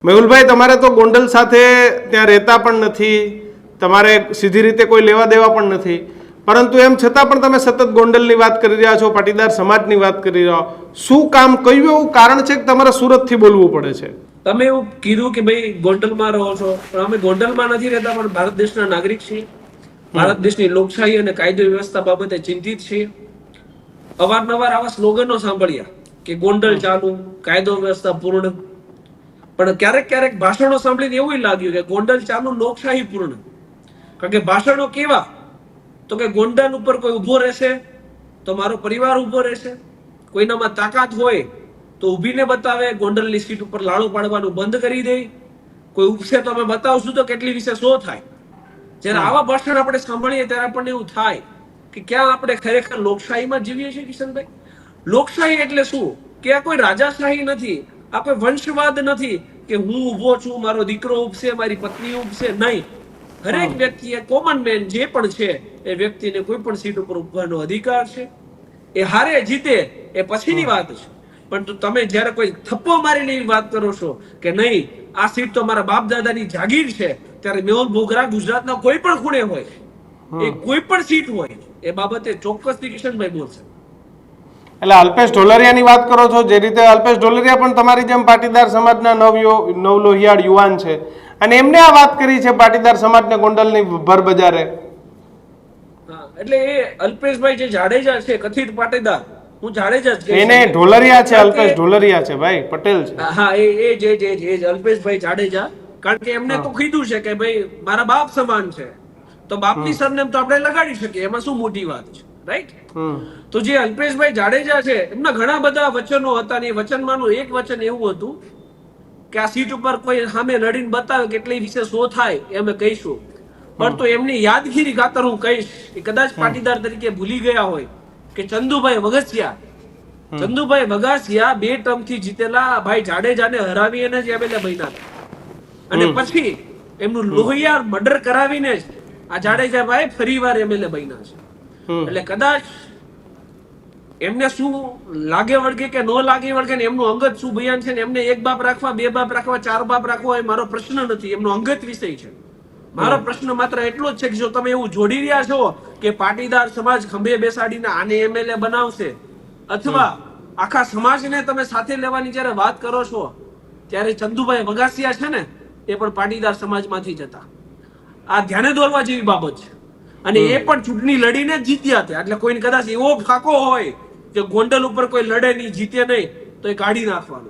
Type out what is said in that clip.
મેહુલભાઈ, તમારે તો ગોંડલ સાથે ત્યાં રહેતા પણ નથી, તમારે સીધી રીતે કોઈ લેવા દેવા પણ નથી, પરંતુ એમ છતાં પણ તમે સતત ગોંડલની વાત કરી રહ્યા છો, પાટીદાર સમાજની વાત કરી રહ્યા છો. શું કામ, કયું એવું કારણ છે કે તમારે સુરતથી બોલવું પડે છે? તમે એવું કીધું કે ભાઈ ગોંડલમાં રહો છો, પણ અમે ગોંડલમાં નથી રહેતા, પણ ભારત દેશના નાગરિક છીએ. ભારત દેશની લોકશાહી અને કાયદો વ્યવસ્થા બાબતે ચિંતિત છીએ. અવારનવાર આવા સ્લોગનો સાંભળ્યા કે ગોંડલ ચાલુ, કાયદો વ્યવસ્થા પૂર્ણ. પણ ક્યારેક ક્યારેક ભાષણો સાંભળીને એવું લાગ્યું કે ગોંડલ ચાલુ, લોકશાહી પૂર્ણ. કારણ કે ભાષણો કેવા, તો કે ગોંડલ ઉપર કોઈ ઉભો રહેશે તો મારો પરિવાર ઉભો રહેશે, કોઈનામાં તાકાત હોય તો ઊભીને બતાવે, ગોંડલની સીટ ઉપર લાડુ પાડવાનું બંધ કરી દે, કોઈ ઉપસે તો અમે બતાવશું તો કેટલી વિશે શો થાય. જ્યારે આવા ભાષણ આપણે સાંભળીએ ત્યારે આપણને એવું થાય કે ક્યાં આપણે ખરેખર લોકશાહીમાં જીવીએ છીએ. કિશનભાઈ, લોકશાહી એટલે શું? કે આ કોઈ રાજાશાહી નથી, આ કોઈ વંશવાદ નથી કે હું ઊભો છું, મારો દીકરો ઉપસે, મારી પત્ની ઉપસે. નહીં, હરેક વ્યક્તિ, કોમન મેન જે પણ છે એ વ્યક્તિને કોઈ પણ સીટ ઉપર ઉભવાનો અધિકાર છે. એ હારે જીતે એ પછીની વાત છે, પણ તમે જ્યારે કોઈ થપ્પો મારીને એવી વાત કરો છો કે નહીં આ સીટ તો મારા બાપ દાદાની જાગીર છે, ત્યારે મેહુલ બોગરા ગુજરાતના કોઈ પણ ખૂણે હોય, એ કોઈ પણ સીટ હોય, એ બાબતે ચોક્કસથી કિશનભાઈ બોલશે. એટલે અલ્પેશ ઢોલરિયાની વાત કરો છો, જે રીતે અલ્પેશ ઢોલરિયા પણ તમારી જેમ પાટીદાર સમાજના નવલોહિયાળ યુવાન છે, અને એમને આ વાત કરી છે પાટીદાર સમાજને ગોંડલની ભર બજારે. એટલે એ અલ્પેશભાઈ જે જાડેજા છે, કથિત પાટીદાર, હું જાડેજા જ કહીશ. એને ઢોલરિયા છે, અલ્પેશ ઢોલરિયા છે ભાઈ, પટેલ છે. હા, એ જે અલ્પેશભાઈ જાડેજા, કારણ કે એમને તો કીધું છે કે ભાઈ મારા બાપ સમાન છે, તો બાપની સરનેમ તો આપણે લગાડી શકીએ, એમાં શું મોટી વાત છે, રાઈટ? તો જે અલ્પેશભાઈ જાડેજા છે, એમના ઘણા બધા વચનો હતા, ને એ વચનમાંનું એક વચન એવું હતું કે આ સીટ ઉપર કોઈ સામે લડીને બતાવે કેટલી વિશે શો થાય એ અમે કહીશું. પણ તો એમની યાદગીરી ખાતર હું કહીશ કે કદાચ પાટીદાર તરીકે ભૂલી ગયા હોય કે ચંદુભાઈ વઘાસિયા 2 ટર્મથી જીતેલા ભાઈ જાડેજાને હરાવી એને જ એમએલએ બન્યા, અને પછી એમનું લોહિયાર મર્ડર કરાવીને જ આ જાડેજા ભાઈ ફરીવાર એમએલએ બન્યા છે. એટલે કદાચ એમને શું લાગે વળગે કે ન લાગે વળગે, ને એમનું અંગત શું બયાન છે, ને એમને 1 બાપ રાખવા, 2 બાપ રાખવા, 4 બાપ રાખવા એ મારો પ્રશ્ન નથી, એમનો અંગત વિષય છે. મારો પ્રશ્ન માત્ર એટલો જ છે કે જો તમે એવું જોડી રહ્યા છો કે પાટીદાર સમાજ ખંભે બેસાડીને આને એમએલએ બનાવશે, અથવા આખા સમાજને તમે સાથે લેવાની જ્યારે વાત કરો છો, ત્યારે ચંદુભાઈ વઘાસિયા છે ને, એ પણ પાટીદાર સમાજમાંથી જ હતા. આ ધ્યાને દોરવા જેવી બાબત છે. અને એ પણ ચૂંટણી લડીને જ જીત્યા હતા. એટલે કોઈને કદાચ એવો ફાકો હોય કે ગોંડલ ઉપર કોઈ લડે નહીં, જીતે નહીં, તો એ કાઢી નાખવાનું.